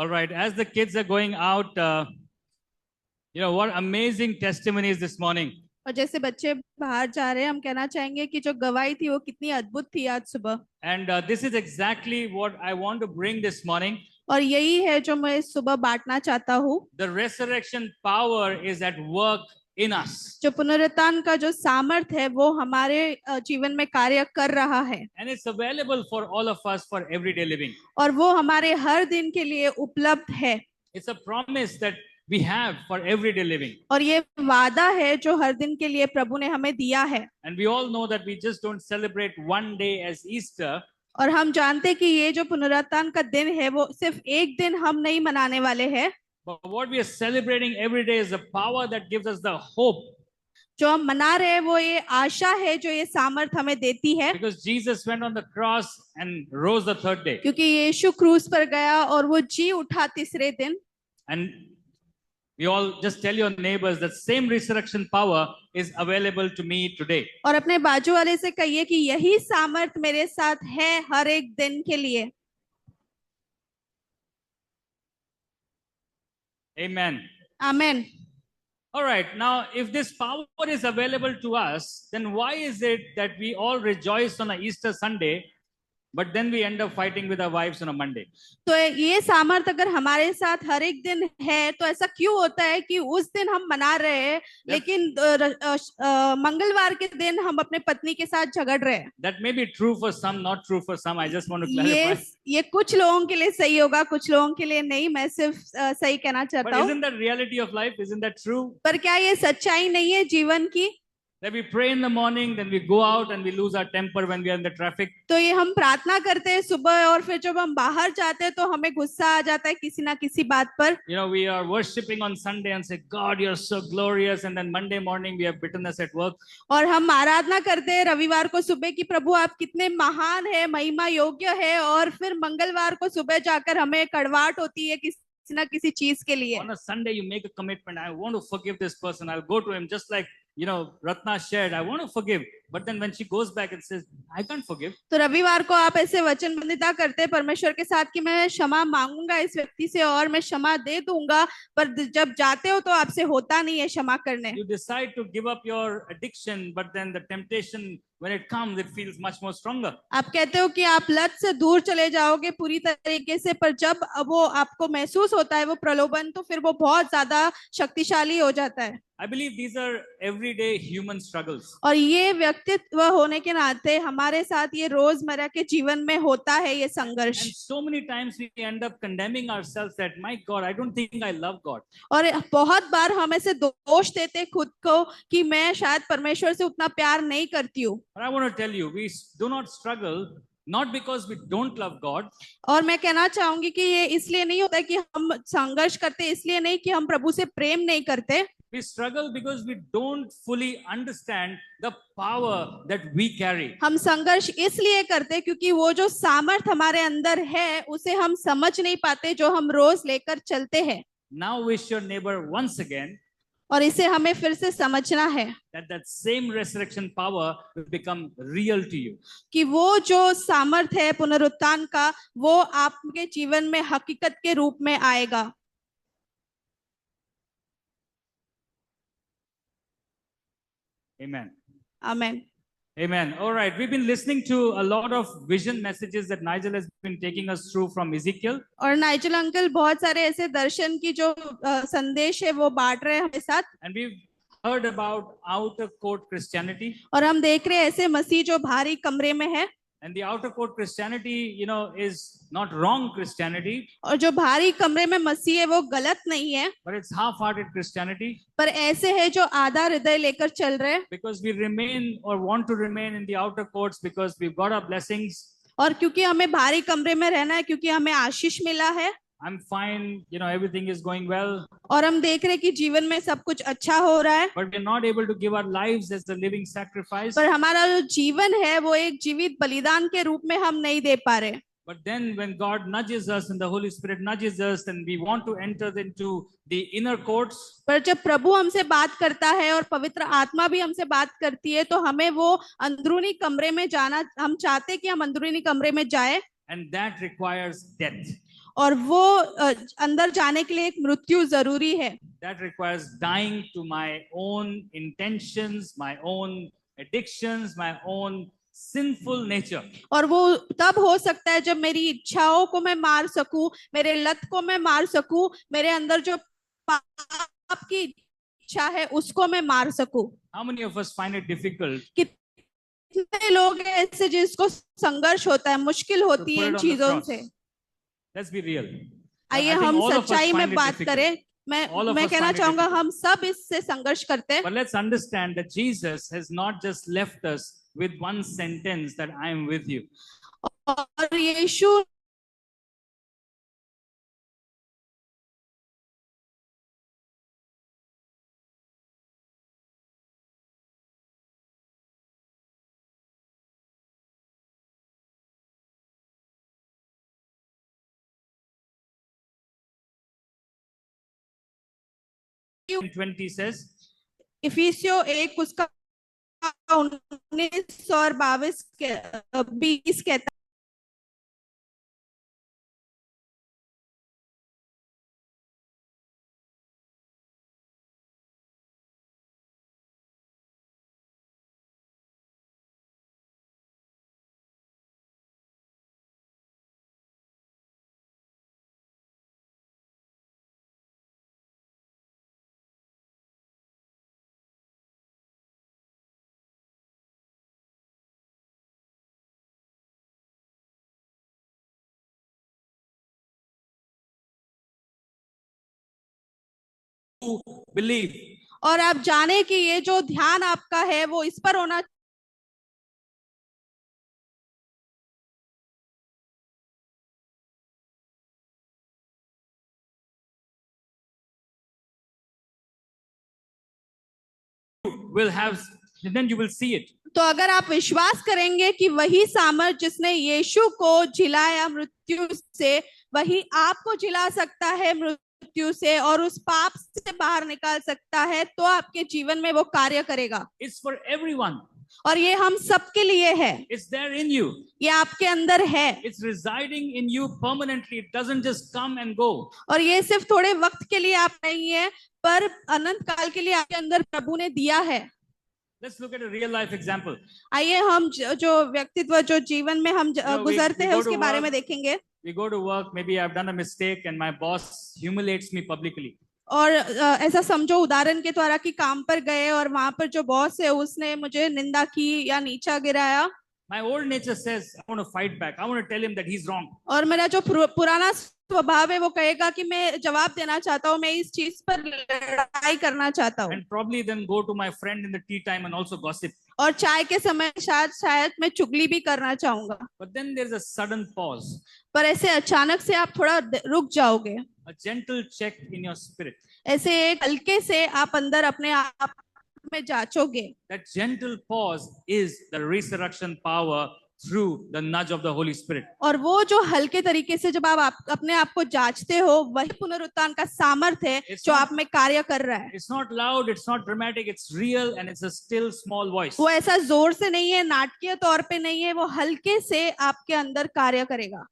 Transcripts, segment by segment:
All right, as the kids are going out, what amazing testimonies this morning. और जैसे बच्चे बाहर जा रहे हैं, हम कहना चाहेंगे कि जो गवाही थी वो कितनी अद्भुत थी आज सुबह। And this is exactly what I want to bring this morning. और यही है जो मैं इस सुबह बांटना चाहता हूँ। The resurrection power is at work in us. जो पुनरुत्थान का जो सामर्थ है वो हमारे जीवन में कार्य कर रहा है। And it's available for all of us for everyday living. और वो हमारे हर दिन के लिए उपलब्ध है। It's a promise that we have for everyday living. और ये वादा है जो हर दिन के लिए प्रभु ने हमें दिया है। And we all know that we just don't celebrate one day as Easter. और हम जानते कि ये जो पुनरुत्थान का दिन है वो सिर्फ एक दिन हम नहीं मनाने वाले हैं। But what we are celebrating every day is the power that gives us the hope. जो हम मना रहे हैं वो ये आशा है जो ये सामर्थ हमें देती है। Because Jesus went on the cross and rose the third day. क्योंकि यीशु क्रूस पर गया और वो जी उठा तीसरे दिन। And we all just tell your neighbors that same resurrection power is available to me today. और अपने बाजू वाले से कहिए कि यही सामर्थ मेरे साथ है हर एक दिन के लिए। Amen. Amen. All right, now if this power is available to us, then why is it that we all rejoice on a Easter Sunday, but then we end up fighting with our wives on a Monday? तो ये सामर्थ अगर हमारे साथ हर एक दिन है तो ऐसा क्यों होता है कि उस दिन हम मना रहे हैं लेकिन मंगलवार के दिन हम अपने पत्नी के साथ झगड़ रहे हैं? That may be true for some, not true for some. I just want to clarify. ये कुछ लोगों के लिए सही होगा, कुछ लोगों के लिए नहीं। मैं सिर्फ सही कहना चाहता हूँ। But isn't that reality of life? Isn't that true? पर क्या ये सच्चाई नहीं है जीवन की? That we pray in the morning, then we go out and we lose our temper when we are in the traffic. तो ये हम प्रार्थना करते हैं सुबह और फिर जब हम बाहर जाते हैं तो हमें गुस्सा आ जाता है किसी ना किसी बात पर। We are worshiping on Sunday and say, God, you're so glorious, and then Monday morning we have bitterness at work. और हम आराधना करते हैं रविवार को सुबह कि प्रभु आप कितने महान है, महिमा योग्य है, और फिर मंगलवार को सुबह जाकर हमें कड़वाहट होती है किसी ना किसी चीज के लिए। On a Sunday you make a commitment, I want to forgive this person, I'll go to him, just like Ratna shared, I want to forgive, but then when she goes back and says I can't forgive. तो रविवार को आप ऐसे वचनबद्धता करते हैं परमेश्वर के साथ कि मैं क्षमा मांगूंगा इस व्यक्ति से और मैं क्षमा दे दूंगा, पर जब जाते हो तो आपसे होता नहीं है क्षमा करने। You decide to give up your addiction, but then the temptation when it comes it feels much more stronger. आप कहते हो कि आप लत से दूर चले जाओगे पूरी तरीके से, पर जब वो आपको महसूस होता है वो प्रलोभन, तो फिर वो बहुत ज्यादा शक्तिशाली हो जाता है। I believe these are everyday human struggles. और ये व्यक्तित्व होने के नाते हमारे साथ ये रोजमर्रा के जीवन में होता है ये संघर्ष। And so many times we end up condemning ourselves that my God, I don't think I love God. और बहुत बार हम ऐसे दोष देते खुद को कि मैं शायद परमेश्वर से उतना प्यार नहीं करती हूँ। But I want to tell you, we do not struggle not because we don't love God. और मैं कहना चाहूंगी कि ये इसलिए नहीं होता कि हम संघर्ष करते, इसलिए नहीं कि हम प्रभु से प्रेम नहीं करते। We struggle because we don't fully understand the power that we carry. हम संघर्ष इसलिए करते क्योंकि वो जो सामर्थ हमारे अंदर है उसे हम समझ नहीं पाते जो हम रोज लेकर चलते हैं। Now wish your neighbor once again और इसे हमें फिर से समझना है that same resurrection power will become real to you. कि वो जो सामर्थ है पुनरुत्थान का वो आपके जीवन में हकीकत के रूप में आएगा। Amen. Amen. Amen. All right. We've been listening to a lot of vision messages that Nigel has been taking us through from Ezekiel. और नाइजल अंकल बहुत सारे ऐसे दर्शन की जो संदेश है वो बांट रहे हैं हमारे साथ। And we've heard about outer court Christianity. और हम देख रहे हैं ऐसे मसीह जो बाहरी कमरे में है। And the outer court Christianity, is not wrong Christianity. और जो बाहरी कमरे में मसीह है वो गलत नहीं है, but it's half-hearted Christianity. पर ऐसे है जो आधा हृदय लेकर चल रहे हैं। Because we remain or want to remain in the outer courts because we've got our blessings. और क्योंकि हमें बाहरी कमरे में रहना है, क्योंकि हमें आशीष मिला है। I'm fine, everything is going well. और हम देख रहे हैं कि जीवन में सब कुछ अच्छा हो रहा है। But we're not able to give our lives as a living sacrifice. पर हमारा जो जीवन है वो एक जीवित बलिदान के रूप में हम नहीं दे पा रहे। But then when God nudges us and the Holy Spirit nudges us and we want to enter into the inner courts. पर जब प्रभु हमसे बात करता है और पवित्र आत्मा भी हमसे बात करती है तो हमें वो अंदरूनी कमरे में जाना, हम चाहते कि हम अंदरूनी कमरे में जाए। And that requires death. और वो अंदर जाने के लिए एक मृत्यु जरूरी है. That requires dying to my own intentions, my own addictions, my own sinful nature. और वो तब हो सकता है जब मेरी इच्छाओं को मैं मार सकूं, मेरे लत को मैं मार सकूं, मेरे अंदर जो पाप की इच्छा है उसको मैं मार सकूं. How many of us find it difficult कितने लोग हैं ऐसे जिसको संघर्ष होता है, मुश्किल to होती put है it इन on the चीजों cross? से. Let's be real. आइए I think हम all of us सच्चाई में find it बात difficult. करें. All of मैं us कहना find it चाहूंगा difficult. हम सब इससे संघर्ष करते हैं. But let's understand that Jesus has not just left us with one sentence that I am with you. और यीशु In 20 says, इफिसियों 1 उसका 19 और 20 कहता believe. और आप जाने कि ये जो ध्यान आपका है वो इस पर होना Will have, then you will see it. तो अगर आप विश्वास करेंगे कि वही सामर्थ जिसने यीशु को जिलाया मृत्यु से, वही आपको जिला सकता है मृत्यु से और उस पाप से बाहर निकाल सकता है, तो आपके जीवन में वो कार्य करेगा. It's for everyone. और ये हम सबके लिए है. It's there in you. ये आपके अंदर है. It's residing in you permanently. It doesn't just come and go. और ये सिर्फ थोड़े वक्त के लिए आप नहीं है, पर अनंत काल के लिए आपके अंदर प्रभु ने दिया है. Let's look at a real life example. आइए हम जो व्यक्तित्व जो जीवन में हम गुजरते हैं उसके बारे में देखेंगे. We go to work, maybe I've done a mistake and my boss humiliates me publicly. और ऐसा समझो उदाहरण के द्वारा कि काम पर गए और वहां पर जो बॉस है उसने मुझे निंदा की या नीचा गिराया. My old nature says, I want to fight back. I want to tell him that he's wrong. और मेरा जो पुराना स्वभाव है वो कहेगा कि मैं जवाब देना चाहता हूँ, मैं इस चीज पर लड़ाई करना चाहता हूँ. And probably then go to my friend in the tea time and also gossip. और चाय के समय शायद मैं चुगली भी करना चाहूंगा. But then there's a sudden pause. पर ऐसे अचानक से आप थोड़ा रुक जाओगे. A gentle check in your spirit. ऐसे एक हल्के से आप अंदर अपने आप में जांचोगे. That gentle pause is the resurrection power through the nudge of the Holy Spirit. और वो जो हल्के तरीके से जब आप अपने आप को जांचते हो, वही पुनरुत्थान का सामर्थ है जो आप में कार्य कर रहा है. It's not loud, it's not dramatic, it's real and it's a still small voice. वो ऐसा जोर से नहीं है, नाटकीय तौर पे नहीं है, वो हल्के से आपके अंदर कार्य करेगा.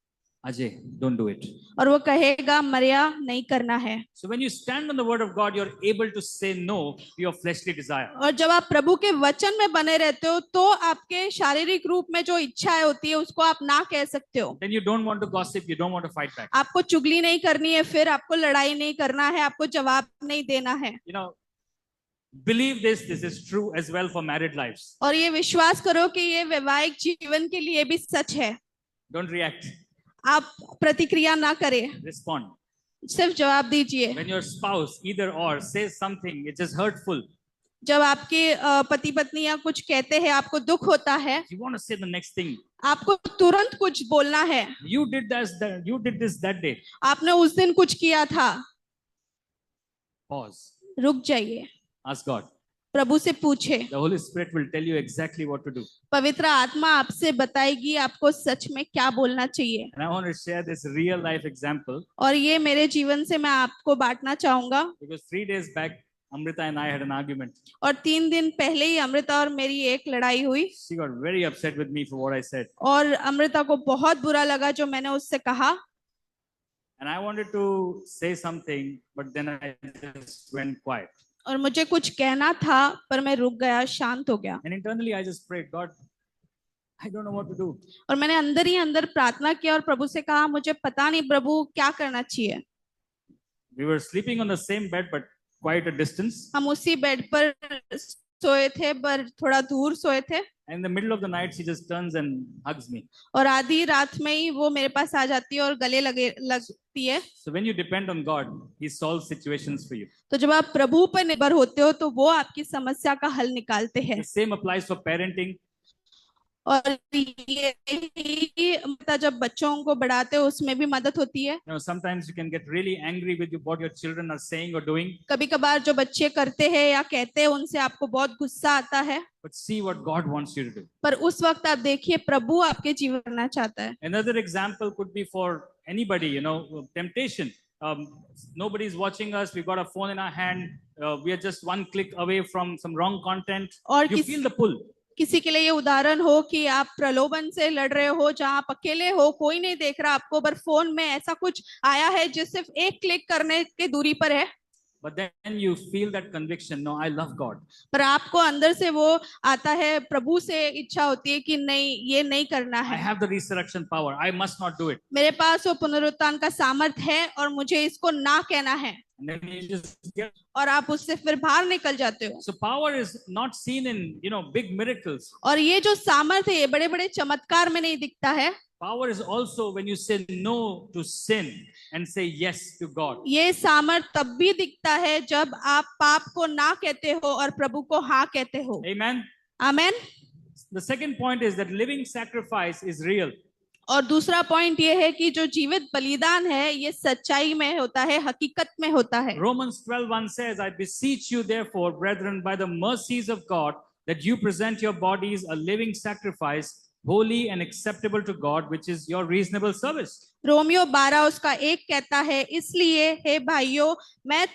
Ajay, don't do it. और वो कहेगा मरिया नहीं करना है. So when you stand on the word of God, you're able to say no to your fleshly desire. और जब आप प्रभु के वचन में बने रहते हो तो आपके शारीरिक रूप में जो इच्छाएं होती है उसको आप ना कह सकते हो. Then you don't want to gossip, you don't want to fight back. आपको चुगली नहीं करनी है, फिर आपको लड़ाई नहीं करना है, आपको जवाब नहीं देना है. You know, believe this is true as well for married lives. और ये विश्वास करो कि ये वैवाहिक जीवन के लिए भी सच है. Don't react. आप प्रतिक्रिया ना करें, Respond. सिर्फ जवाब दीजिए. When your spouse either or says something which is hurtful, जब आपके पति पत्नी या कुछ कहते हैं, आपको दुख होता है, you want to say the next thing. आपको तुरंत कुछ बोलना है. You did this that day. आपने उस दिन कुछ किया था. Pause. रुक जाइए. Ask God. प्रभु से पूछे. The Holy Spirit will tell you exactly what to do. पवित्र आत्मा आपसे बताएगी आपको सच में क्या बोलना चाहिए. And I want to share this real life example. और ये मेरे जीवन से मैं आपको बांटना चाहूंगा. Because 3 days back, Amrita and I had an argument. और 3 दिन पहले ही अमृता और मेरी एक लड़ाई हुई. She got very upset with me for what I said. और अमृता को बहुत बुरा लगा जो मैंने उससे कहा. And I wanted to say something, but then I just went quiet. और मुझे कुछ कहना था पर मैं रुक गया, शांत हो गया। And internally I just prayed, God, I don't know what to do. और मैंने अंदर ही अंदर प्रार्थना किया और प्रभु से कहा, मुझे पता नहीं प्रभु क्या करना चाहिए। We were sleeping on the same bed, but quite a distance. हम उसी बेड पर सोए थे पर थोड़ा दूर सोए थे। And in the middle of the night, she just turns and hugs me. और आधी रात में ही वो मेरे पास आ जाती है और गले लगती है। So when you depend on God, He solves situations for you. तो जब आप प्रभु पर निर्भर होते हो तो वो आपकी समस्या का हल निकालते हैं। The same applies for parenting. और ये जब बच्चों को बढ़ाते हो उसमें भी मदद होती है। You know, sometimes you can get really angry with what your children are saying or doing. कभी-कभार जो बच्चे करते हैं या कहते हैं उनसे आपको बहुत गुस्सा आता है। But see what God wants you to do. पर उस वक्त आप देखिए प्रभु आपके जीवन करना चाहता है। Another example could be for anybody, you know, temptation. Nobody is watching us. We got a phone in our hand. We are just one click away from some wrong content. और You feel the pull. किसी के लिए ये उदाहरण हो कि आप प्रलोभन से लड़ रहे हो, जहां आप अकेले हो, कोई नहीं देख रहा आपको, पर फोन में ऐसा कुछ आया है जो सिर्फ एक क्लिक करने के दूरी पर है। But then you feel that conviction. No, I love God. पर आपको अंदर से वो आता है, प्रभु से इच्छा होती है कि नहीं, ये नहीं करना I है। have the resurrection power. I must not do it. मेरे पास वो पुनरुत्थान का सामर्थ है और मुझे इसको ना कहना है। And then you just get. और आप उससे फिर बाहर निकल जाते हो। So power is not seen in, you know, big miracles. और ये जो सामर्थ है ये बड़े-बड़े चमत्कार में नहीं दिखता है। Power is also when you say no to sin and say yes to God. ये सामर्थ तब भी दिखता है जब आप पाप को ना कहते हो और प्रभु को हाँ कहते हो। Amen. Amen. The second point is that living sacrifice is real. और दूसरा पॉइंट ये है कि जो जीवित बलिदान है ये सच्चाई में होता है, हकीकत में होता है। Romans 12:1 says, I beseech you therefore, brethren, by the mercies of God, that you present your bodies a living sacrifice, holy and acceptable to God, which is your reasonable service. Romeo 12 उसका 1 कहता है, इसलिए हे भाइयों, मैं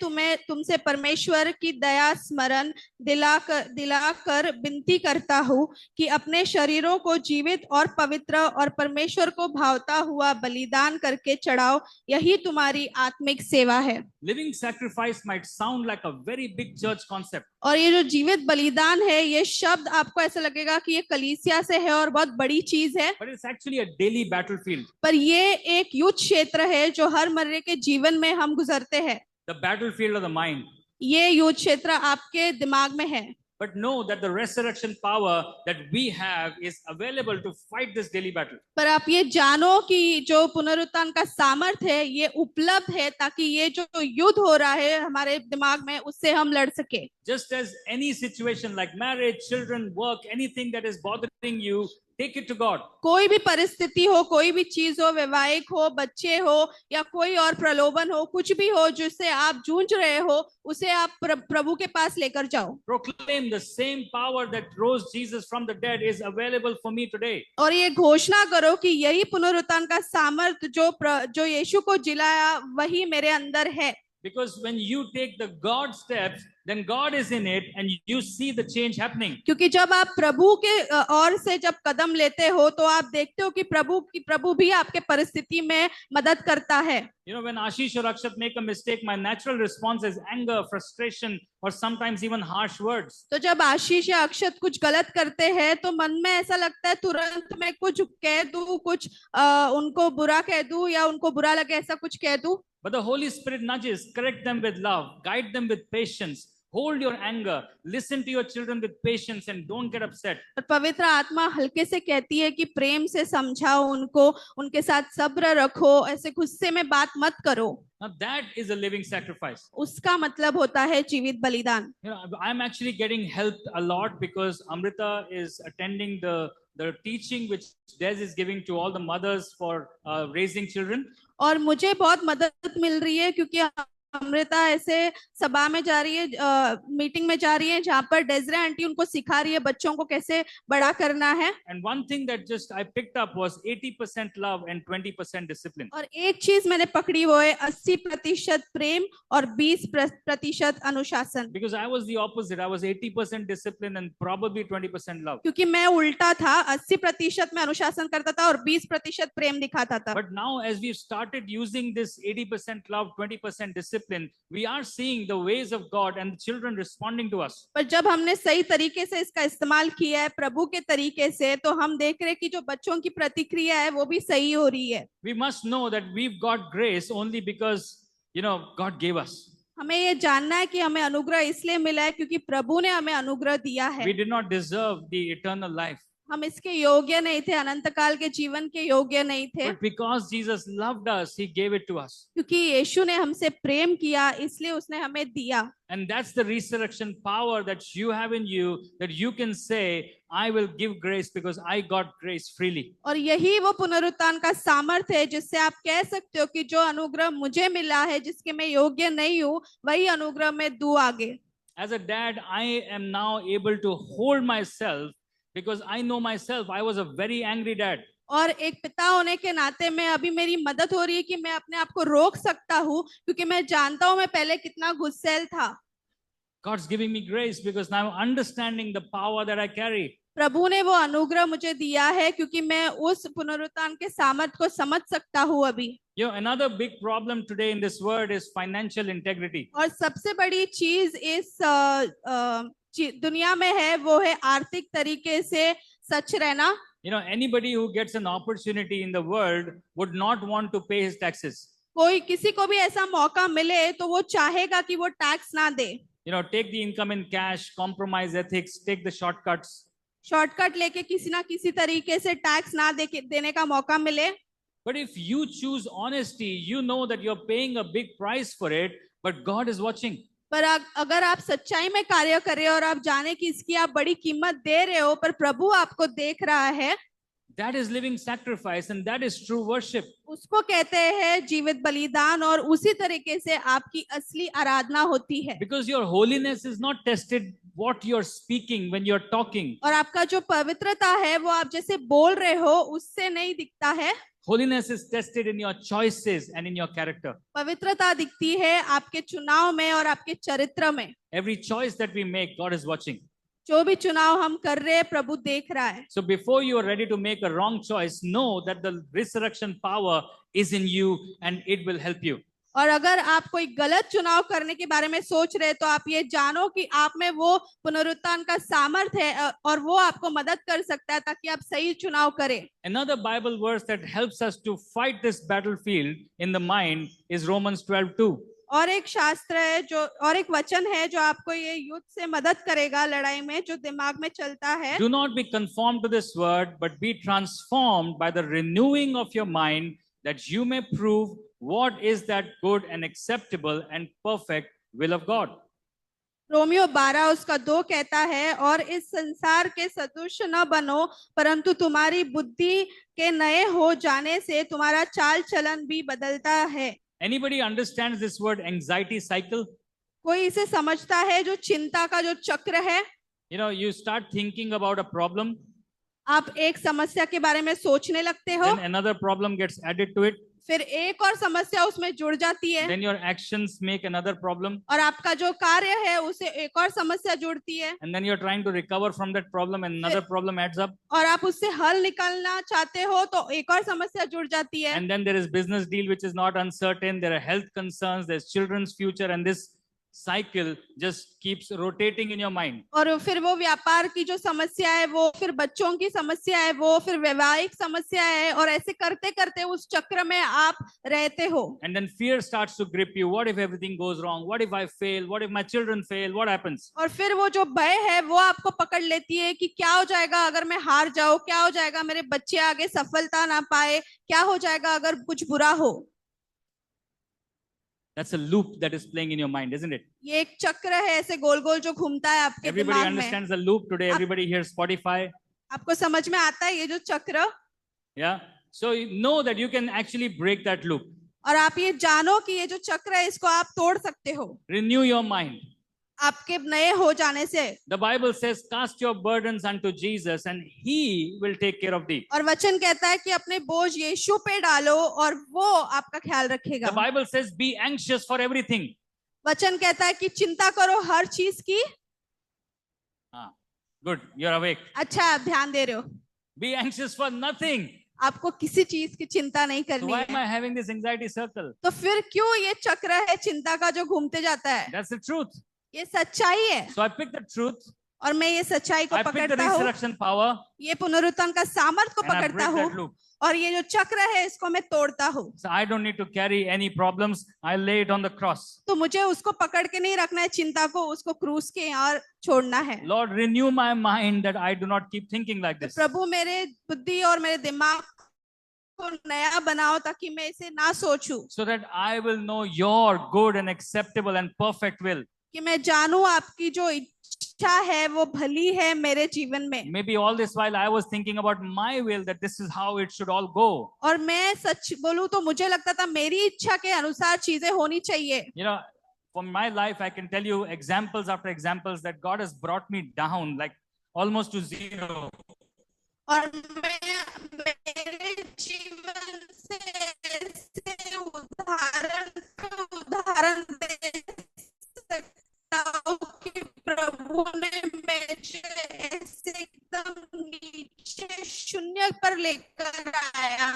तुमसे परमेश्वर की दया स्मरण दिलाकर विनती करता हूँ कि अपने शरीरों को जीवित और पवित्र और परमेश्वर को भावता हुआ बलिदान करके चढ़ाओ, यही तुम्हारी आत्मिक सेवा है। Living sacrifice might sound like a very big church concept. और ये जो जीवित बलिदान है, ये शब्द आपको ऐसा लगेगा कि ये कलीसिया से है और बहुत बड़ी चीज है। But it's actually a daily battlefield. पर ये एक युद्ध क्षेत्र है जो हर मर्रे के जीवन में हम गुजरते हैं। The battlefield of the mind. ये युद्ध क्षेत्र आपके दिमाग में है। But know that the resurrection power that we have is available to fight this daily battle. पर आप ये जानो कि जो पुनरुत्थान का सामर्थ है ये उपलब्ध है ताकि ये जो युद्ध हो रहा है हमारे दिमाग में उससे हम लड़ सके। Just as any situation like marriage, children, work, anything that is bothering you, take it to God. कोई भी परिस्थिति हो, कोई भी चीज हो, वैवाहिक हो, बच्चे हो या कोई और प्रलोभन हो, कुछ भी हो जिससे आप जूझ रहे हो, उसे आप प्रभु के पास लेकर जाओ। Proclaim the same power that rose Jesus from the dead is available for me today. और ये घोषणा करो कि यही पुनरुत्थान का सामर्थ जो यीशु को जिलाया वही मेरे अंदर है। Because when you take the God steps, then God is in it and you see the change happening. क्योंकि जब आप प्रभु के ओर से जब कदम लेते हो तो आप देखते हो कि प्रभु भी आपके परिस्थिति में मदद करता है। You know, when Ashish or Akshat make a mistake, my natural response is anger, frustration, or sometimes even harsh words. तो जब आशीष या अक्षत कुछ गलत करते हैं तो मन में ऐसा लगता है तुरंत मैं कुछ कह दूं, कुछ उनको बुरा कह दूं या उनको बुरा लगे ऐसा कुछ कह दूं। But the Holy Spirit nudges, correct them with love, guide them with patience, hold your anger, listen to your children with patience and don't get upset. और पवित्र आत्मा हल्के से कहती है कि प्रेम से समझाओ उनको, उनके साथ सब्र रखो, ऐसे गुस्से में बात मत करो। Now that is a living sacrifice. उसका मतलब होता है जीवित बलिदान। You know, I'm actually getting helped a lot because Amrita is attending the teaching which Des is giving to all the mothers for raising children. और मुझे बहुत मदद मिल रही है क्योंकि अमृता ऐसे सभा में जा रही है, मीटिंग में जा रही है, जहाँ पर डेजरे आंटी उनको सिखा रही है बच्चों को कैसे बड़ा करना है। And one thing that just I picked up was 80% love and 20% discipline. और एक चीज मैंने पकड़ी, वो है 80% प्रेम और 20% अनुशासन। Because I was the opposite. I was 80% discipline and probably 20% love. क्योंकि मैं उल्टा था, 80% में अनुशासन करता था और 20% प्रेम दिखाता था। But now, as we've started using this 80% love, 20% discipline, we are seeing the ways of God and the children responding to us. पर जब हमने सही तरीके से इसका इस्तेमाल किया है प्रभु के तरीके से, तो हम देख रहे हैं कि जो बच्चों की प्रतिक्रिया है वो भी सही हो रही है। We must know that we've got grace only because, God gave us. हमें ये जानना है कि हमें अनुग्रह इसलिए मिला है क्योंकि प्रभु ने हमें अनुग्रह दिया है। We did not deserve the eternal life. हम इसके योग्य नहीं थे, अनंत काल के जीवन के योग्य नहीं थे। But because Jesus loved us, He gave it to us. क्योंकि यीशु ने हमसे प्रेम किया, इसलिए उसने हमें दिया। And that's the resurrection power that you have in you, that you can say, I will give grace because I got grace freely. और यही वो पुनरुत्थान का सामर्थ्य है जिससे आप कह सकते हो कि जो अनुग्रह मुझे मिला है, जिसके मैं योग्य नहीं हूँ, वही अनुग्रह मैं दूं आगे। As a dad, I am now able to hold myself because I know myself. I was a very angry dad. और एक पिता होने के नाते में अभी मेरी मदद हो रही है कि मैं अपने आप को रोक सकता हूँ, क्योंकि मैं जानता हूँ मैं पहले कितना गुस्सैल था। God's giving me grace because now I'm understanding the power that I carry. प्रभु ने वो अनुग्रह मुझे दिया है क्योंकि मैं उस पुनरुत्थान के सामर्थ को समझ सकता हूँ अभी। Another big problem today in this world is financial integrity. और सबसे बड़ी चीज इस दुनिया में है वो है आर्थिक तरीके से सच रहना। Anybody who gets an opportunity in the world would not want to pay his taxes. कोई किसी को भी ऐसा मौका मिले तो वो चाहेगा कि वो टैक्स ना दे। Take the income in cash, compromise ethics, take the shortcuts. Shortcut लेके किसी ना किसी तरीके से टैक्स ना देने का मौका मिले। But if you choose honesty, you know that you're paying a big price for it, but God is watching. पर अगर आप सच्चाई में कार्य कर रहे हो और आप जाने कि इसकी आप बड़ी कीमत दे रहे हो, पर प्रभु आपको देख रहा है, that is living sacrifice and that is true worship. उसको कहते हैं जीवित बलिदान, और उसी तरीके से आपकी असली आराधना होती है। Because your holiness is not tested what you're speaking when you're talking. और आपका जो पवित्रता है वो आप जैसे बोल रहे हो उससे नहीं दिखता है। Holiness is tested in your choices and in your character. पवित्रता दिखती है आपके चुनाव में और आपके चरित्र में। Every choice that we make, God is watching. जो भी चुनाव हम कर रहे हैं प्रभु देख रहा है। So before you are ready to make a wrong choice, know that the resurrection power is in you and it will help you. और अगर आप कोई गलत चुनाव करने के बारे में सोच रहे तो आप ये जानो कि आप में वो पुनरुत्थान का सामर्थ है और वो आपको मदद कर सकता है ताकि आप सही चुनाव करें। Another Bible verse that helps us to fight this battlefield in the mind is Romans 12:2. और एक शास्त्र है और एक वचन है जो आपको ये युद्ध से मदद करेगा लड़ाई में, जो दिमाग में चलता है। Do not be conformed to this word, but be transformed by the renewing of your mind, that you may prove what is that good and acceptable and perfect will of God. Romeo 12:2 कहता है, और इस संसार के सदृश न बनो, परंतु तुम्हारी बुद्धि के नए हो जाने से तुम्हारा चाल चलन भी बदलता है। Anybody understands this word anxiety cycle? कोई इसे समझता है जो चिंता का जो चक्र है? You start thinking about a problem. आप एक समस्या के बारे में सोचने लगते हो, Then another problem gets added to it. फिर एक और समस्या उसमें जुड़ जाती है, Then your actions make another problem. और आपका जो कार्य है उसे एक और समस्या जुड़ती है, And then you're trying to recover from that problem and another problem adds up. और आप उससे हल निकालना चाहते हो तो एक और समस्या जुड़ जाती है। And then there is business deal which is not uncertain. There are health concerns. There's children's future, and this cycle just keeps rotating in your mind. और फिर वो व्यापार की जो समस्या है वो, फिर बच्चों की समस्या है वो, फिर वैवाहिक समस्या है, और ऐसे करते करते उस चक्र में आप रहते हो। And then fear starts to grip you. What if everything goes wrong? What if I fail? What if my children fail? What happens? और फिर वो जो भय है वो आपको पकड़ लेती है कि क्या हो जाएगा अगर मैं हार जाऊं, क्या हो जाएगा मेरे बच्चे आगे सफलता ना पाए, क्या हो जाएगा अगर कुछ बुरा हो। That's a loop that is playing in your mind, isn't it? ये एक चक्र है ऐसे गोल गोल जो घूमता है आपके Everybody दिमाग में। understands the loop today. Everybody hears Spotify. आपको समझ में आता है ये जो चक्र? Yeah. So you know that you can actually break that loop. और आप ये जानो कि ये जो चक्र है इसको आप तोड़ सकते हो Renew your mind. आपके नए हो जाने से। The Bible says, cast your burdens unto Jesus and he will take care of thee. और वचन कहता है कि अपने बोझ यीशु पे डालो और वो आपका ख्याल The रखेगा। Bible says, be anxious for everything. वचन कहता है कि चिंता करो हर चीज की। Good, you're awake. अच्छा, आप ध्यान दे रहे हो। Be anxious for nothing. आपको किसी चीज की चिंता नहीं So करनी why am है। I having this anxiety circle? तो फिर क्यों ये चक्र है चिंता का जो घूमते जाता है? That's the truth. ये सच्चाई है So I pick the truth. और मैं ये सच्चाई को I pick the पकड़ता हूँ, resurrection power ये पुनरुत्थान का सामर्थ को and I पकड़ता break हूँ that loop. और ये जो चक्र है इसको मैं तोड़ता हूँ। So I don't need to carry any problems. I lay it on the cross. तो मुझे उसको पकड़ के नहीं रखना है, चिंता को उसको क्रूस के यहाँ छोड़ना है। Lord, renew my mind that I do not keep thinking like तो this. प्रभु मेरे बुद्धि और मेरे दिमाग को नया बनाओ ताकि मैं इसे ना सोचूं, So that I will know your good and acceptable and perfect will. कि मैं जानूं आपकी जो इच्छा है वो भली है मेरे जीवन में। Maybe all this while I was thinking about my will, that this is how it should all go. और मैं सच बोलूं तो मुझे लगता था मेरी इच्छा के अनुसार चीजें होनी चाहिए। You know, from my life, I can tell you examples after examples that God has brought me down like almost to zero. और मैं मेरे जीवन से ऐसे उदाहरण दे सकता हूँ कि प्रभु ने मुझे ऐसे एकदम नीचे शून्य पर लेकर आया।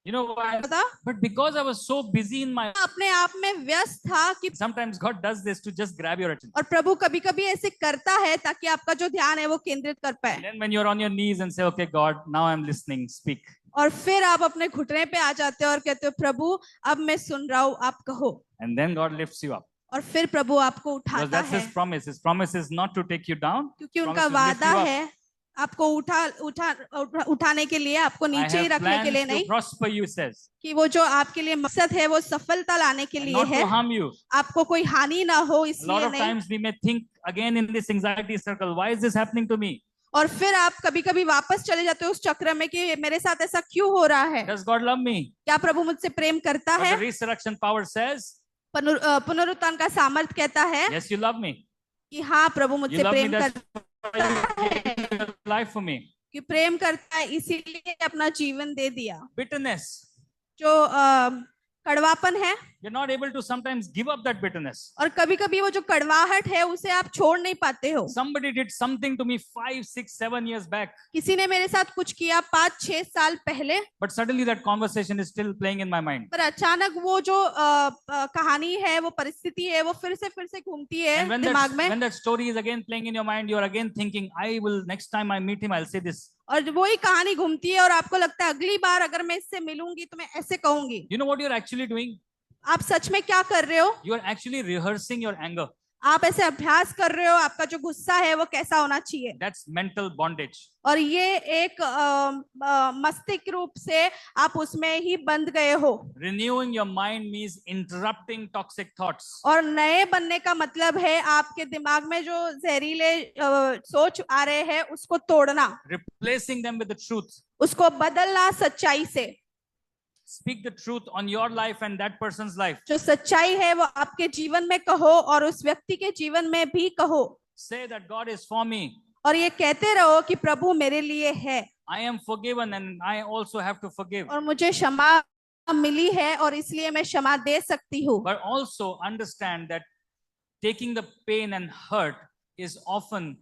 You know why? पता? But because I was so busy in my, अपने आप में व्यस्त था कि sometimes God does this to just grab your attention. और प्रभु कभी कभी ऐसे करता है ताकि आपका जो ध्यान है वो केंद्रित कर And पाए। then when you're on your knees and say, okay, God, now I'm listening, speak. और फिर आप अपने घुटने पे आ जाते हो और कहते हो प्रभु अब मैं सुन रहा हूँ, आप कहो। And then God lifts you up. और फिर प्रभु आपको Because उठाता that's है, His promise. His promise is not to take you down. क्योंकि Promise उनका is to lift वादा you up. है आपको उठाने के लिए, आपको I नीचे ही have रखने के लिए plans to नहीं, prosper you, says. कि वो जो आपके लिए मकसद है वो सफलता लाने के And लिए not है, to harm you. आपको कोई हानि ना हो A lot इसलिए of नहीं। times we may think again in this anxiety circle, why is this happening to me? और फिर आप कभी कभी वापस चले जाते हो उस चक्र में कि मेरे साथ ऐसा क्यों हो रहा है, Does God love me? क्या प्रभु मुझसे प्रेम करता But है? the resurrection power says, पुनरुत्थान का सामर्थ कहता है yes, you love me. कि हाँ प्रभु You मुझसे love me, प्रेम that's करता why you है, gave your life for me. कि प्रेम करता है इसीलिए अपना जीवन दे दिया। Bitterness. जो कड़वापन है, You're not able to sometimes give up that bitterness. और कभी कभी वो जो कड़वाहट है उसे आप छोड़ नहीं पाते हो। Somebody did something to me 5, 6, 7 years back, किसी ने मेरे साथ कुछ किया 5-6 साल पहले, but suddenly that conversation is still playing in my mind. पर अचानक वो जो कहानी है, वो परिस्थिति है, वो फिर से घूमती है And दिमाग में, when that story is again playing in your mind, you're again thinking, I will, next time I meet him, I'll say this. और वही कहानी घूमती है और आपको लगता है अगली बार अगर मैं इससे मिलूंगी तो मैं ऐसे कहूंगी। You know what you're actually doing? आप सच में क्या कर रहे हो? You're actually rehearsing your anger. आप ऐसे अभ्यास कर रहे हो आपका जो गुस्सा है वो कैसा होना चाहिए। That's mental bondage. और ये एक मस्तिष्क रूप से आप उसमें ही बंध गए हो। Renewing your mind means interrupting toxic thoughts. और नए बनने का मतलब है आपके दिमाग में जो जहरीले सोच आ रहे हैं उसको तोड़ना, Replacing them with the truth. उसको बदलना सच्चाई से। Speak the truth on your life and that person's life. जो सच्चाई है वो आपके जीवन में कहो और उस व्यक्ति के जीवन में भी कहो। Say that God is for me. और ये कहते रहो कि प्रभु मेरे लिए है, I am forgiven and I also have to forgive. और मुझे क्षमा मिली है और इसलिए मैं क्षमा दे सकती हूँ। But also understand that taking the pain and hurt is often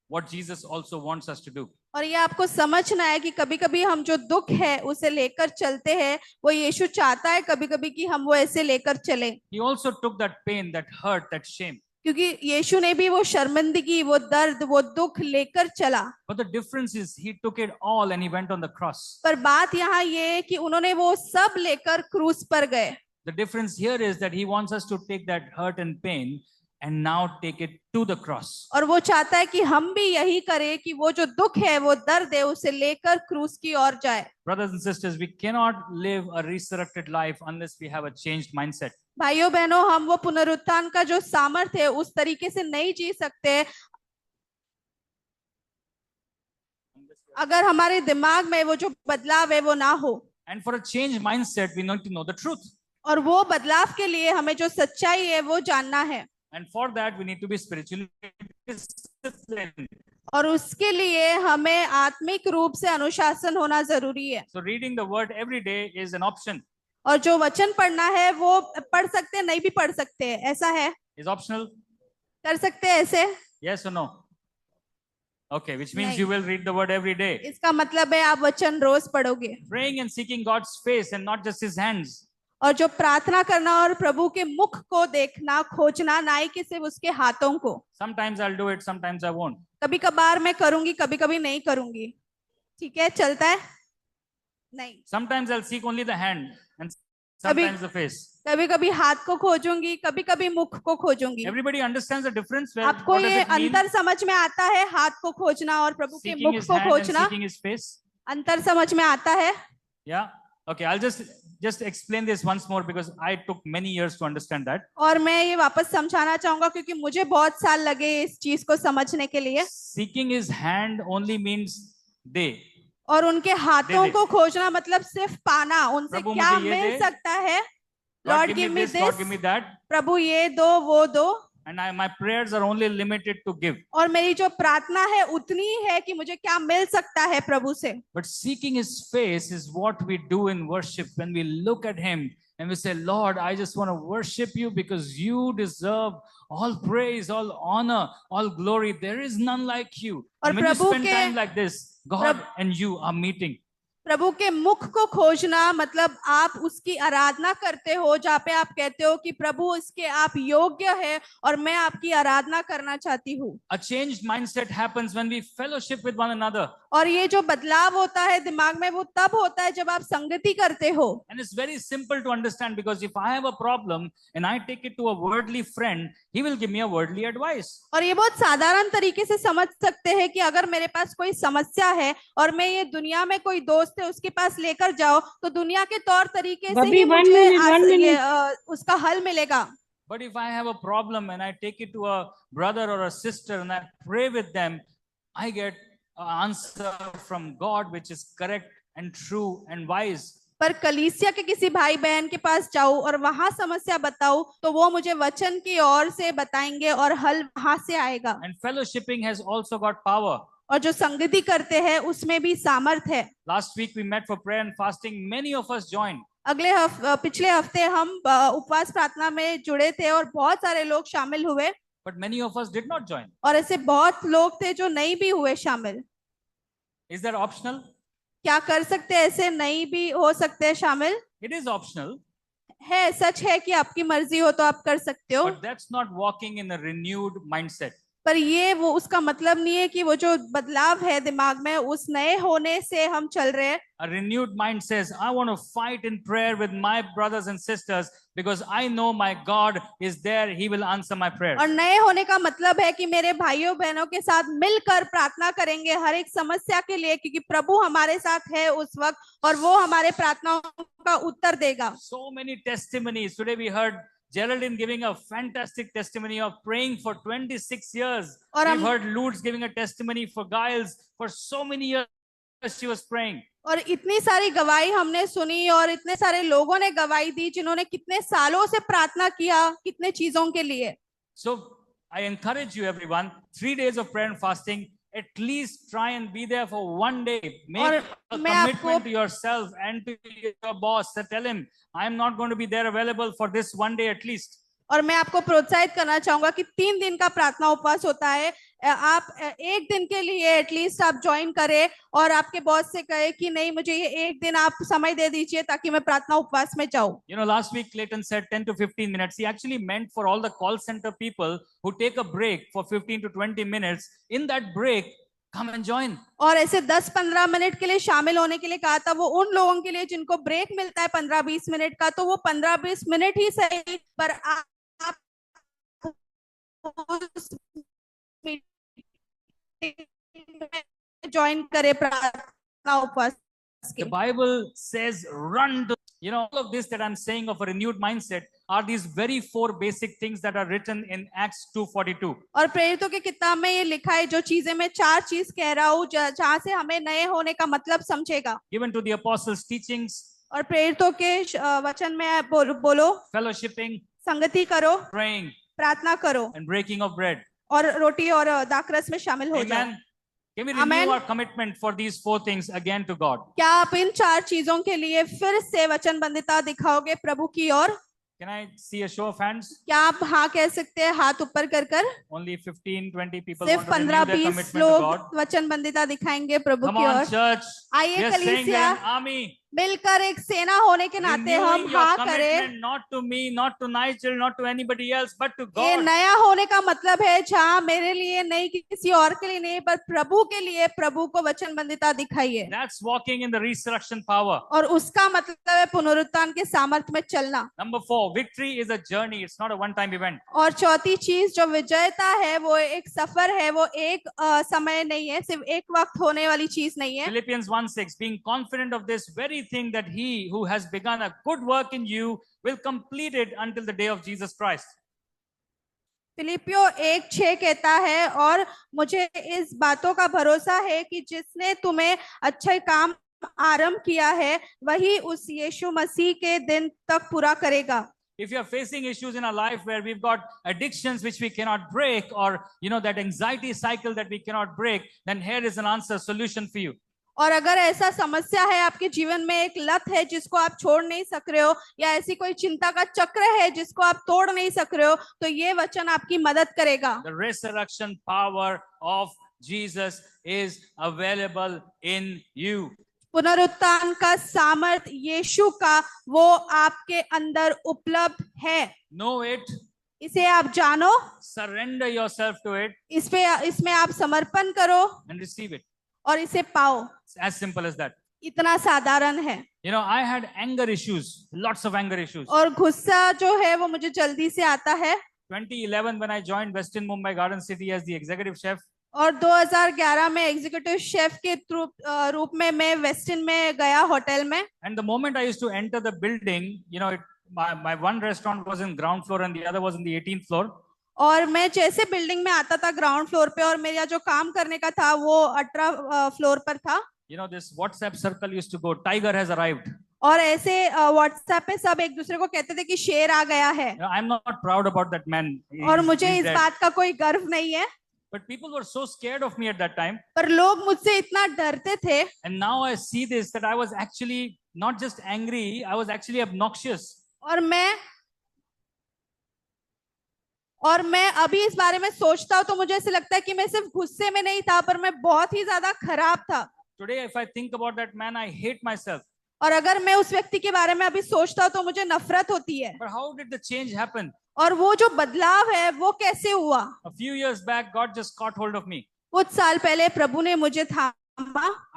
what Jesus also wants us to do. और ये आपको समझना है कि कभी कभी हम जो दुख है उसे लेकर चलते हैं, वो यीशु चाहता है कभी कभी कि हम वो ऐसे लेकर चले। He also took that pain, that hurt, that shame. क्योंकि यीशु ने भी वो शर्मिंदगी, वो दर्द, वो दुख लेकर चला। But the difference is he took it all and he went on the cross. पर बात यहाँ ये है कि उन्होंने वो सब लेकर क्रूस पर गए। The difference here is that he wants us to take that hurt and pain and now take it to the cross. और वो चाहता है कि हम भी यही करें कि वो जो दुख है, वो दर्द है, उसे लेकर क्रूस की ओर जाए। Brothers and sisters, we cannot live a resurrected life unless we have a changed mindset. भाइयों बहनों, हम वो पुनरुत्थान का जो सामर्थ्य है उस तरीके से नहीं जी सकते अगर हमारे दिमाग में वो जो बदलाव है वो ना हो। And for a changed mindset, we need to know the truth. और वो बदलाव के लिए हमें जो सच्चाई है वो जानना है. And for that, we need to be spiritually disciplined. और उसके लिए हमें आत्मिक रूप से अनुशासन होना जरूरी है. So reading the word every day is an option. और जो वचन पढ़ना है वो पढ़ सकते हैं, नहीं भी पढ़ सकते हैं, ऐसा है. Is optional? कर सकते हैं ऐसे. Yes or no? Okay, which means नहीं. you will read the word every day. इसका मतलब है आप वचन रोज पढ़ोगे. Praying and seeking God's face and not just his hands. और जो प्रार्थना करना और प्रभु के मुख को देखना, खोजना, ना ही कि सिर्फ उसके हाथों को. Sometimes I'll do it, sometimes I won't. कभी कभार मैं करूंगी, कभी कभी नहीं करूंगी. ठीक है, चलता है. नहीं. Sometimes I'll seek only the hand and sometimes the face. कभी कभी हाथ को खोजूंगी, कभी कभी मुख को खोजूंगी. Everybody understands the difference. Where, आपको what does ये it mean? अंतर समझ में आता है, हाथ को खोजना और प्रभु के Seeking मुख his को hand and खोजना. seeking his face. अंतर समझ में आता है. Yeah. Okay, I'll just explain this once more because I took many years to understand that. और मैं ये वापस समझाना चाहूंगा क्योंकि मुझे बहुत साल लगे इस चीज को समझने के लिए. Seeking his hand only means they. और उनके हाथों दे. को खोजना मतलब सिर्फ पाना, उनसे प्रभु क्या मुझे ये मिल दे. सकता है. God Lord give me this, God this. give me that. प्रभु ये दो, वो दो. And my prayers are only limited to give. और मेरी जो प्रार्थना है उतनी है कि मुझे क्या मिल सकता है प्रभु से. But seeking his face is what we do in worship when we look at him and we say, Lord, I just want to worship you because you deserve all praise, all honor, all glory. There is none like you. और And when you Prabhu spend के- time like this, God and you are meeting. प्रभु के मुख को खोजना मतलब आप उसकी आराधना करते हो, जहाँ पे आप कहते हो कि प्रभु इसके आप योग्य है और मैं आपकी आराधना करना चाहती हूँ. A changed mindset happens when we fellowship with one another. और ये जो बदलाव होता है दिमाग में वो तब होता है जब आप संगति करते हो. And it's very simple to understand because if I have a problem and I take it to a worldly friend, he will give me a worldly advice. और ये बहुत साधारण तरीके से समझ सकते हैं कि अगर मेरे पास कोई समस्या है और मैं ये दुनिया में कोई दोस्त है उसके पास लेकर जाओ तो दुनिया के तौर तरीके से ही मुझे उसका हल मिलेगा. But if I have a problem and I take it to a brother or a sister and I pray with them, I get an answer from God which is correct and true and wise. पर कलीसिया के किसी भाई बहन के पास जाऊं और वहां समस्या बताऊं तो वो मुझे वचन की ओर से बताएंगे और हल वहां से आएगा. And fellowshipping has also got power. और जो संगति करते हैं उसमें भी सामर्थ है. Last week we met for prayer and fasting. Many of us joined. पिछले हफ्ते हम उपवास प्रार्थना में जुड़े थे और बहुत सारे लोग शामिल हुए. But many of us did not join. और ऐसे बहुत लोग थे जो नहीं भी हुए शामिल. Is that optional? क्या कर सकते हैं, ऐसे नहीं भी हो सकते हैं शामिल? It is optional. है, सच है कि आपकी मर्जी हो तो आप कर सकते हो. But that's not walking in a renewed mindset. पर ये वो उसका मतलब नहीं है कि वो जो बदलाव है दिमाग में उस नए होने से हम चल रहे हैं. A renewed mind says, I want to fight in prayer with my brothers and sisters because I know my God is there. He will answer my prayers. और नए होने का मतलब है कि मेरे भाइयों बहनों के साथ मिलकर प्रार्थना करेंगे हर एक समस्या के लिए क्योंकि प्रभु हमारे साथ है उस वक्त और वो हमारे प्रार्थनाओं का उत्तर देगा. So many testimonies. Today we heard Geraldine giving a fantastic testimony of praying for 26 years. We've heard Lourdes giving a testimony for Giles. For so many years she was praying. और इतनी सारी गवाही हमने सुनी और इतने सारे लोगों ने गवाही दी जिन्होंने कितने सालों से प्रार्थना किया कितने चीजों के लिए. So I encourage you everyone, 3 days of prayer and fasting, at least try and be there for one day. Make a commitment to yourself and to your boss. Tell him, I am not going to be there available for this one day at least. और मैं आपको प्रोत्साहित करना चाहूंगा कि 3 दिन का प्रार्थना उपवास होता है. आप एक दिन के लिए एटलीस्ट आप ज्वाइन करें और आपके बॉस से कहे कि नहीं मुझे ये एक दिन आप समय दे दीजिए ताकि मैं प्रार्थना उपवास में जाऊं. You know, last week Clayton said 10 to 15 minutes. He actually meant for all the call center people who take a break for 15 to 20 minutes. In that break, come and join. और ऐसे 10-15 मिनट के लिए शामिल होने के लिए कहा था. वो उन लोगों के लिए जिनको ब्रेक मिलता है 15-20 मिनट का, तो वो 15-20 मिनट ही सही पर आप ज्वाइन करें प्रार्थना उपवास. The Bible says run to, you know, all of this that I'm saying of a renewed mindset are these very 4 basic things that are written in Acts 2:42. और प्रेरितों की किताब में ये लिखा है जो चीजें मैं 4 चीज कह रहा हूँ जहाँ से हमें नए होने का मतलब समझेगा. Given to the apostles' teachings, और प्रेरितों के वचन में बोलो, fellowshipping, संगति करो, praying, प्रार्थना करो, and breaking of bread. और रोटी और दाखरस में शामिल हो जाओ। Amen. Can we renew Amen. our commitment for these 4 things again to God? क्या आप इन 4 चीजों के लिए फिर से वचनबद्धता दिखाओगे प्रभु की ओर? Can I see a show of hands? क्या आप हाँ कह सकते हैं हाथ ऊपर कर कर? Only 15-20 people सिर्फ want to renew their 15-20 commitment to लोग God. वचनबद्धता दिखाएंगे प्रभु Come की on, ओर। church. आइए We are saying we कलीसिया, are an army. मिलकर एक सेना होने के नाते हम Renewing your हाँ करें। commitment not to me, not to Nigel, not to anybody else, but to ये God. नया होने का मतलब है जहाँ मेरे लिए नहीं, किसी और के लिए नहीं, पर प्रभु के लिए प्रभु को वचनबद्धता दिखाइए। That's walking in the resurrection power. और उसका मतलब है पुनरुत्थान के सामर्थ्य में चलना। Number 4, victory is a journey. It's not a one-time event. और चौथी चीज जो विजयता है वो एक सफर है, वो एक समय नहीं है, सिर्फ एक वक्त होने वाली चीज नहीं है। Philippians 1:6, being confident of this very thing that he who has begun a good work in you will complete it until the day of Jesus Christ. फिलिपियो 1:6 कहता है, और मुझे इस बातों का भरोसा है कि जिसने तुम्हें अच्छा काम आरंभ किया है वही उस यीशु मसीह के दिन तक पूरा करेगा। If you are facing issues in our life where we've got addictions which we cannot break, or that anxiety cycle that we cannot break, then here is an answer, solution for you. और अगर ऐसा समस्या है आपके जीवन में, एक लत है जिसको आप छोड़ नहीं सक रहे हो, या ऐसी कोई चिंता का चक्र है जिसको आप तोड़ नहीं सक रहे हो, तो ये वचन आपकी मदद करेगा। The resurrection power of Jesus is available in you. पुनरुत्थान का सामर्थ यीशु का वो आपके अंदर उपलब्ध है। Know it. इसे आप जानो, Surrender yourself to it. इसमें आप समर्पण करो and receive it. और इसे पाओ। It's as simple as that. इतना साधारण है। I had anger issues, lots of anger issues. और गुस्सा जो है वो मुझे जल्दी से आता है। 2011 when I joined Westin Mumbai Garden City as the executive chef. और 2011 में एग्जीक्यूटिव शेफ के रूप में मैं वेस्टिन में गया होटल में। And the moment I used to enter the building, my one restaurant was in ground floor and the other was in the 18th floor. और मैं जैसे बिल्डिंग में आता था ग्राउंड फ्लोर पे, और मेरा जो काम करने का था वो 18 फ्लोर पर था। This WhatsApp circle used to go, tiger has arrived. और ऐसे व्हाट्सएप पे सब एक दूसरे को कहते थे कि शेर आ गया है। I'm not proud about that man. और मुझे इस बात का कोई गर्व नहीं है। But people were so scared of me at that time. पर लोग मुझसे इतना डरते थे। And now I see this, that I was actually not just angry, I was actually obnoxious. और मैं अभी इस बारे में सोचता हूँ तो मुझे ऐसे लगता है कि मैं सिर्फ गुस्से में नहीं था, पर मैं बहुत ही ज्यादा खराब था। Today if I think about that man, I hate myself. और अगर मैं उस व्यक्ति के बारे में अभी सोचता हूँ तो मुझे नफरत होती है। But how did the change happen? और वो जो बदलाव है वो कैसे हुआ? A few years back, God just caught hold of me. कुछ साल पहले प्रभु ने मुझे थामा।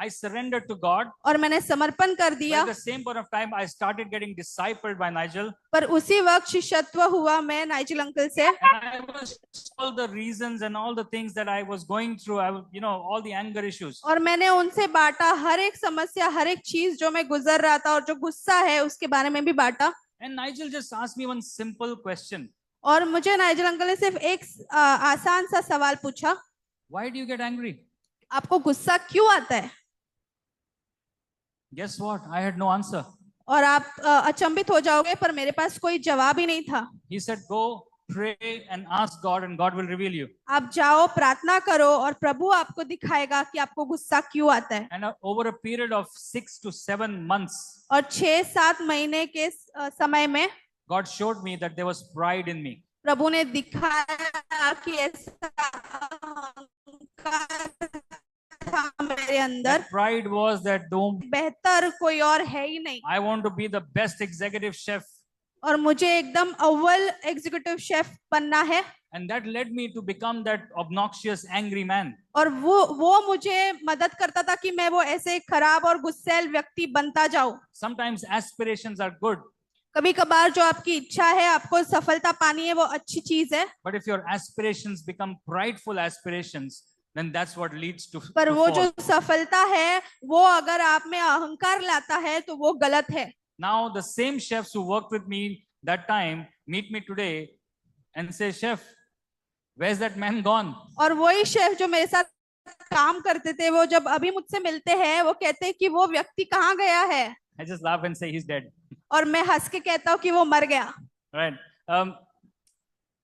I surrendered to God. और मैंने समर्पण कर दिया। At the same point of time, I started getting discipled by Nigel. पर उसी वक्त शिष्यत्व हुआ मैं नाइजल अंकल से। And I was all the reasons and all the things that I was going through, all the anger issues. और मैंने उनसे बांटा हर एक समस्या, हर एक चीज जो मैं गुजर रहा था और जो गुस्सा है उसके बारे में भी बांटा। And Nigel just asked me one simple question. और मुझे नाइजल अंकल ने सिर्फ एक आसान सा सवाल पूछा। Why do you get angry? आपको गुस्सा क्यों आता है? Guess what? I had no answer. और आप अचंभित हो जाओगे, पर मेरे पास कोई जवाब ही नहीं था। He said, go pray and ask God and God will reveal you. आप जाओ, प्रार्थना करो और प्रभु आपको दिखाएगा कि आपको गुस्सा क्यों आता है। And over a period of 6 to 7 months, और 6-7 महीने के समय में God showed me that there was pride in me. प्रभु ने दिखाया कि ऐसा था मेरे अंदर। That pride was that बेहतर कोई और है ही नहीं। I want to be the best executive chef. और मुझे एकदम अव्वल एग्जीक्यूटिव शेफ बनना है। And that led me to become that obnoxious, angry man. और वो मुझे मदद करता था कि मैं वो ऐसे खराब और गुस्सैल व्यक्ति बनता जाऊं। Sometimes aspirations are good. कभी कभार जो आपकी इच्छा है, आपको सफलता पानी है, वो अच्छी चीज है। But if your aspirations become prideful aspirations, then that's what leads to पर वो fall. जो सफलता है वो अगर आप में अहंकार लाता है तो वो गलत है। Now the same chefs who worked with me that time meet me today and say, Chef, where's that man gone? और वही शेफ जो मेरे साथ काम करते थे, वो जब अभी मुझसे मिलते हैं वो कहते हैं कि वो व्यक्ति कहाँ गया है। I just laugh and say he's dead. और मैं हंस के कहता हूँ कि वो मर गया. Right.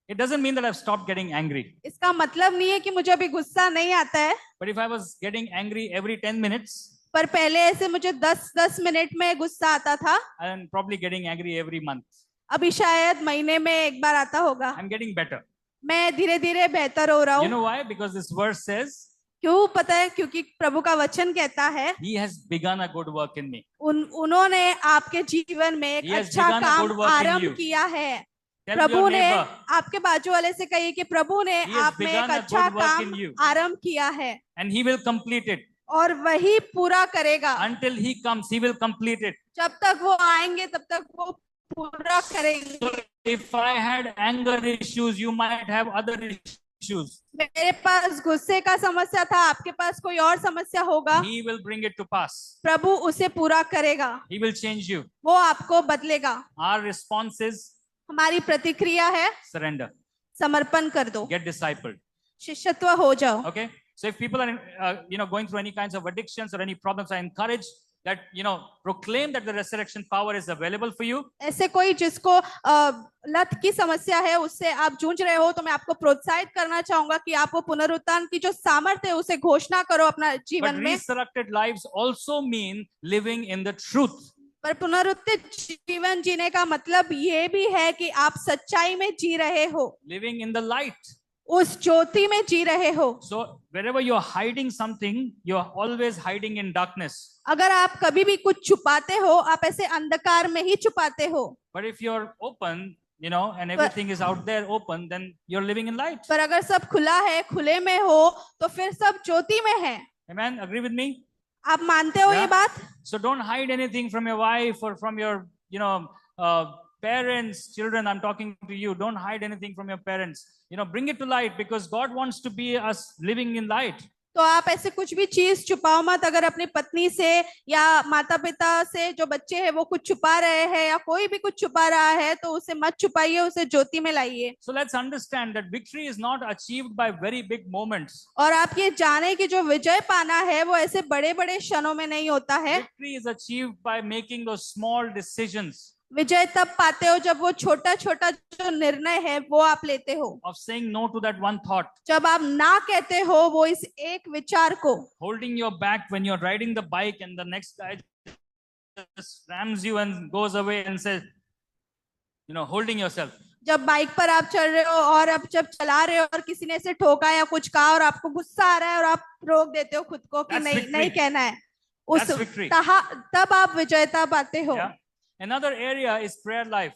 It doesn't mean that I've stopped getting angry. इसका मतलब नहीं है कि मुझे अभी गुस्सा नहीं आता है. But if I was getting angry every 10 minutes, पर पहले ऐसे मुझे 10 मिनट में गुस्सा आता था. I'm probably getting angry every month. अभी शायद महीने में एक बार आता होगा. I'm getting better. मैं धीरे धीरे बेहतर हो रहा You हूँ. know why? Because this verse says, क्यों पता है? क्योंकि प्रभु का वचन कहता है He has begun a good work in me. उन्होंने आपके जीवन में एक He has अच्छा begun a good काम work in आरंभ you. किया है. Tell प्रभु your ने neighbor, आपके बाजू वाले से कहिए कि प्रभु ने He has आप में एक begun a अच्छा good work काम in you. आरंभ किया है and He will complete it. और वही पूरा करेगा. Until He comes, He will complete it. जब तक वो आएंगे तब तक वो पूरा करेंगे. So if I had anger issues, you might have other issues. मेरे पास गुस्से का समस्या था, आपके पास कोई और समस्या होगा. He will bring it to pass. प्रभु उसे पूरा करेगा. He will change you. वो आपको बदलेगा. Our response is हमारी प्रतिक्रिया है surrender. समर्पण कर दो. Get discipled. शिष्यत्व हो जाओ. Okay. So if people are, going through any kinds of addictions or any problems, I encourage that, proclaim that the resurrection power is available for you. ऐसे कोई जिसको लत की समस्या है, उससे आप जूझ रहे हो, तो मैं आपको प्रोत्साहित करना चाहूंगा कि आप वो पुनरुत्थान की जो सामर्थ्य है उसे घोषणा करो अपना जीवन But में. resurrected lives also mean living in the truth. पर पुनरुत्थित जीवन जीने का मतलब ये भी है कि आप सच्चाई में जी रहे हो, Living in the light. उस ज्योति में जी रहे हो. So wherever you're hiding something, you're always hiding in darkness. अगर आप कभी भी कुछ छुपाते हो, आप ऐसे अंधकार में ही छुपाते हो. But if you're open, and everything is out there open, then you're living in light. पर अगर सब खुला है, खुले में हो, तो फिर सब ज्योति में है. Amen. Agree with me? आप मानते हो ये बात? So don't hide anything from your wife or from your, parents, children. I'm talking to you. Don't hide anything from your parents. Bring it to light, because God wants to be us living in light. तो आप ऐसे कुछ भी चीज छुपाओ मत. अगर अपनी पत्नी से या माता पिता से जो बच्चे हैं वो कुछ छुपा रहे हैं या कोई भी कुछ छुपा रहा है, तो उसे मत छुपाइए, उसे ज्योति में लाइए. So let's understand that victory is not achieved by very big moments. और आप ये जाने कि जो विजय पाना है वो ऐसे बड़े बड़े क्षणों में नहीं होता है. Victory is achieved by making those small decisions. विजय तब पाते हो जब वो छोटा छोटा जो निर्णय है वो आप लेते हो. Of saying no to that one thought. जब आप ना कहते हो वो इस एक विचार को. Holding your back when you're riding the bike and the next guy just rams you and goes away and says, holding yourself. जब बाइक पर आप चल रहे हो और आप जब चला रहे हो और किसी ने ऐसे ठोका या कुछ कहा और आपको गुस्सा आ रहा है और आप रोक देते हो खुद को कि नहीं कहना है, उस तब आप विजयता पाते हो. Another area is prayer life.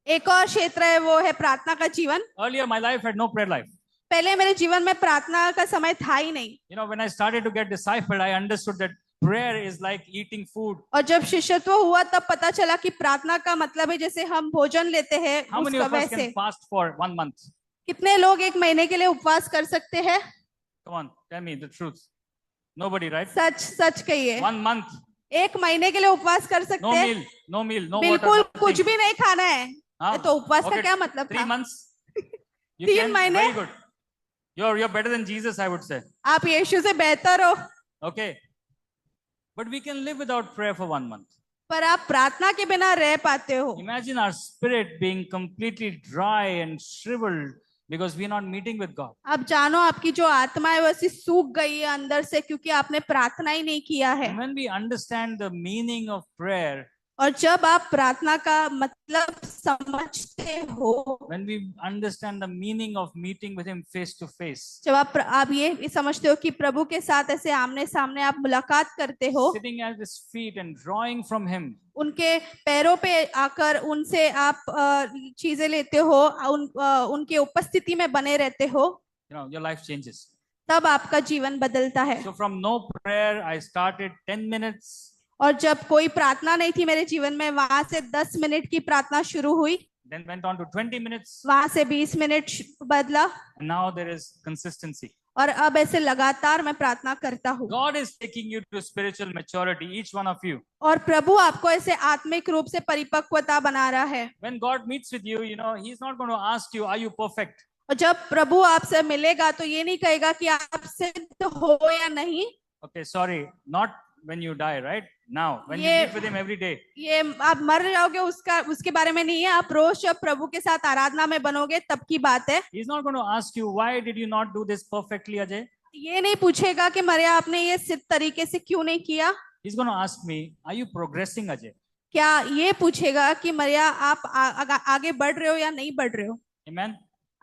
एक और क्षेत्र है वो है प्रार्थना का जीवन. Earlier my life had no prayer life. पहले मेरे जीवन में प्रार्थना का समय था ही नहीं. When I started to get discipled, I understood that prayer is like eating food. और जब शिष्यत्व हुआ तब पता चला कि प्रार्थना का मतलब है जैसे हम भोजन लेते हैं. How many of us can fast for 1 month? कितने लोग एक महीने के लिए उपवास कर सकते हैं? Come on, tell me the truth. Nobody, right? सच कहिए. 1 month. एक महीने के लिए उपवास कर सकते हैं? No meal, no बिल्कुल water, कुछ भी नहीं खाना है. तो उपवास का क्या मतलब 3 था? months. 3 महीने. Very good. You're better than Jesus, I would say. आप यीशु से बेहतर हो. Okay. But we can live without prayer for 1 month. पर आप प्रार्थना के बिना रह पाते हो. Imagine our spirit being completely dry and shriveled because we are not meeting with God. आप जानो आपकी जो आत्मा है वो ऐसी सूख गई है अंदर से क्योंकि आपने प्रार्थना ही नहीं किया है. When we understand the meaning of prayer, और जब आप प्रार्थना का मतलब समझते हो, when we understand the meaning of meeting with Him face to face, जब आप ये समझते हो कि प्रभु के साथ ऐसे आमने सामने आप मुलाकात करते हो, sitting at His feet and drawing from Him, उनके पैरों पे आकर उनसे आप चीजें लेते हो, उनके उपस्थिति में बने रहते हो, your life changes. तब आपका जीवन बदलता है. So from no prayer, I started 10 minutes. और जब कोई प्रार्थना नहीं थी मेरे जीवन में, वहां से 10 मिनट की प्रार्थना शुरू हुई. Then went on to 20 minutes. वहां से 20 मिनट बदला. And now there is consistency. और अब ऐसे लगातार मैं प्रार्थना करता हूँ. God is taking you to spiritual maturity, each one of you. और प्रभु आपको ऐसे आत्मिक रूप से परिपक्वता बना रहा है. When God meets with you, He's not going to ask you, are you perfect? और जब प्रभु आपसे मिलेगा तो ये नहीं कहेगा कि आप सिद्ध हो या नहीं. Okay, sorry, not when you die, right? Now, when you ये- meet with him every day, ये आप मर जाओगे उसके बारे में नहीं है, आप रोज जब प्रभु के साथ आराधना में बनोगे तब की बात है। he's not going to ask you, why did you not do this perfectly, Ajay? ये नहीं पूछेगा कि मरिया आपने ये सिद्ध तरीके से क्यों नहीं किया। He's going to ask me, are you progressing, Ajay? क्या ये पूछेगा कि मरिया आप आगे बढ़ रहे हो या नहीं बढ़ रहे हो। Amen.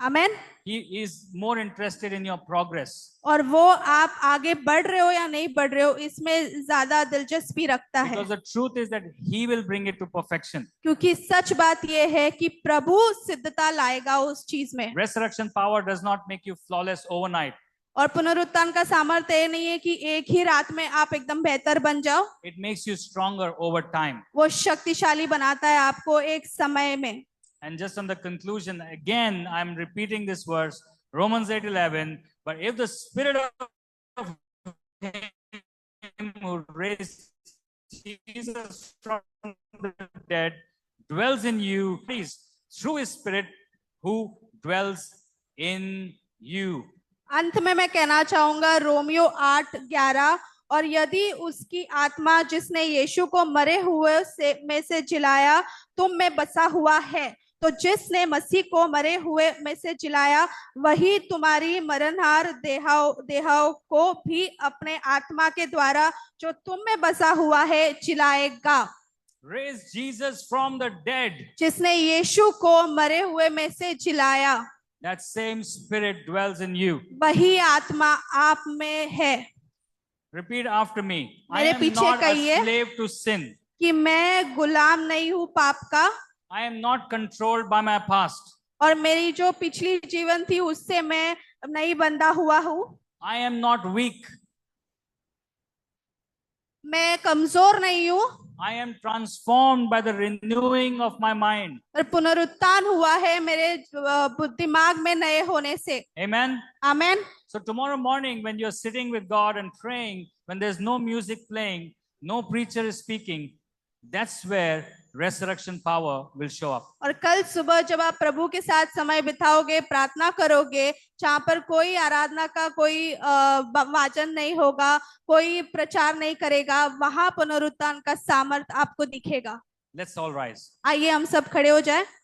Amen. He is more interested in your progress. और वो आप आगे बढ़ रहे हो या नहीं बढ़ रहे हो इसमें ज्यादा दिलचस्पी रखता है। Because the truth is that he will bring it to perfection. क्योंकि सच बात ये है कि प्रभु सिद्धता लाएगा उस चीज में। Resurrection power does not make you flawless overnight. और पुनरुत्थान का सामर्थ्य ये नहीं है कि एक ही रात में आप एकदम बेहतर बन जाओ। It makes you stronger over time. वो शक्तिशाली बनाता है आपको एक समय में। And just on the conclusion, again, I'm repeating this verse, Romans 8:11. But if the Spirit of him who raised Jesus from the dead dwells in you, please, through his Spirit who dwells in you. अंत में मैं कहना चाहूंगा Romeo 8:11, और यदि उसकी आत्मा जिसने यीशु को मरे हुए में से जिलाया तुम में बसा हुआ है, तो जिसने मसीह को मरे हुए में से जिलाया वही तुम्हारी मरणहार देहों को भी अपने आत्मा के द्वारा जो तुम में बसा हुआ है जिलाएगा। Raise Jesus from the dead. जिसने यीशु को मरे हुए में से जिलाया, That same Spirit dwells in you. वही आत्मा आप में है। Repeat after me. I मेरे am पीछे not a कहिए slave to sin. कि मैं गुलाम नहीं हूँ पाप का, I am not controlled by my past. और मेरी जो पिछली जीवन थी उससे मैं नहीं बंधा हुआ हूँ। I am not weak. मैं कमजोर नहीं हूँ। I am transformed by the renewing of my mind. और पुनरुत्थान हुआ है मेरे दिमाग में नए होने से। Amen. Amen. So tomorrow morning when you're sitting with God and praying, when there's no music playing, no preacher is speaking, that's where resurrection power will show up. और कल सुबह जब आप प्रभु के साथ समय बिताओगे, प्रार्थना करोगे, जहाँ पर कोई आराधना का कोई वाचन नहीं होगा, कोई प्रचार नहीं करेगा, वहां पुनरुत्थान का सामर्थ आपको दिखेगा। Let's all rise. आइए हम सब खड़े हो जाएं।